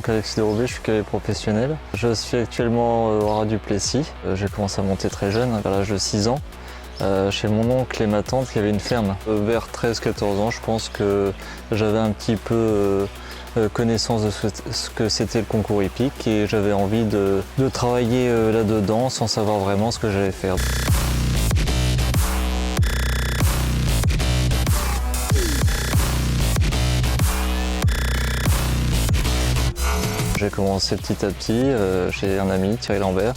Donc Alexis Desrobés, je suis cavalier professionnel. Je suis actuellement au Haras du Plessis. J'ai commencé à monter très jeune, vers l'âge de 6 ans, chez mon oncle et ma tante qui avaient une ferme. Vers 13-14 ans, je pense que j'avais un petit peu connaissance de ce que c'était le concours hippique et j'avais envie de travailler là-dedans sans savoir vraiment ce que j'allais faire. J'ai commencé petit à petit chez un ami, Thierry Lambert.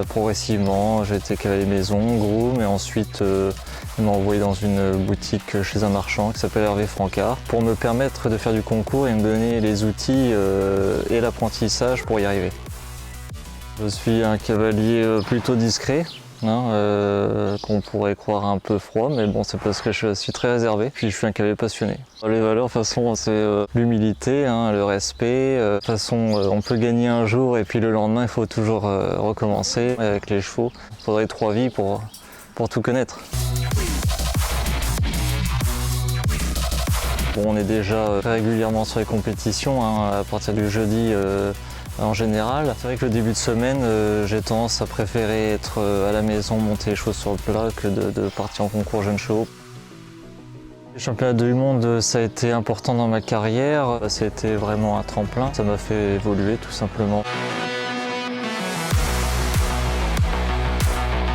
Progressivement, j'ai été cavalier maison, groom, et ensuite il m'a envoyé dans une boutique chez un marchand qui s'appelle Hervé Francard pour me permettre de faire du concours et me donner les outils et l'apprentissage pour y arriver. Je suis un cavalier plutôt discret. Qu'on pourrait croire un peu froid, mais bon, c'est parce que je suis très réservé, puis je suis un cavalier passionné. Les valeurs, de toute façon, c'est l'humilité, le respect. De toute façon, on peut gagner un jour et puis le lendemain, il faut toujours recommencer. Avec les chevaux, il faudrait 3 vies pour tout connaître. Bon, on est déjà très régulièrement sur les compétitions, à partir du jeudi. En général, c'est vrai que le début de semaine, j'ai tendance à préférer être à la maison, monter les chevaux sur le plat que de partir en concours jeunes chevaux. Les championnats du monde, ça a été important dans ma carrière, ça a été vraiment un tremplin, ça m'a fait évoluer tout simplement.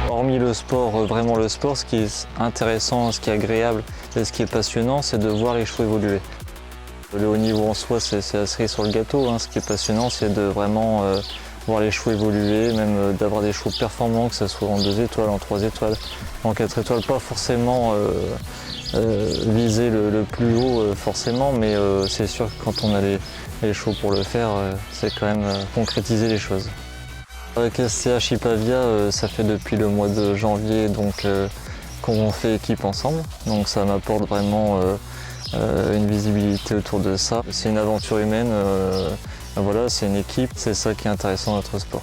Hormis le sport, vraiment le sport, ce qui est intéressant, ce qui est agréable et ce qui est passionnant, c'est de voir les chevaux évoluer. Le haut niveau en soi, c'est la cerise sur le gâteau. Ce qui est passionnant, c'est de vraiment voir les chevaux évoluer, même d'avoir des chevaux performants, que ce soit en 2 étoiles, en 3 étoiles, en 4 étoiles. Pas forcément viser le plus haut, forcément, mais c'est sûr que quand on a les chevaux pour le faire, c'est quand même concrétiser les choses. Avec SCH Hippavia, ça fait depuis le mois de janvier qu'on fait équipe ensemble. Donc ça m'apporte vraiment une visibilité autour de ça. C'est une aventure humaine, voilà, c'est une équipe, c'est ça qui est intéressant dans notre sport.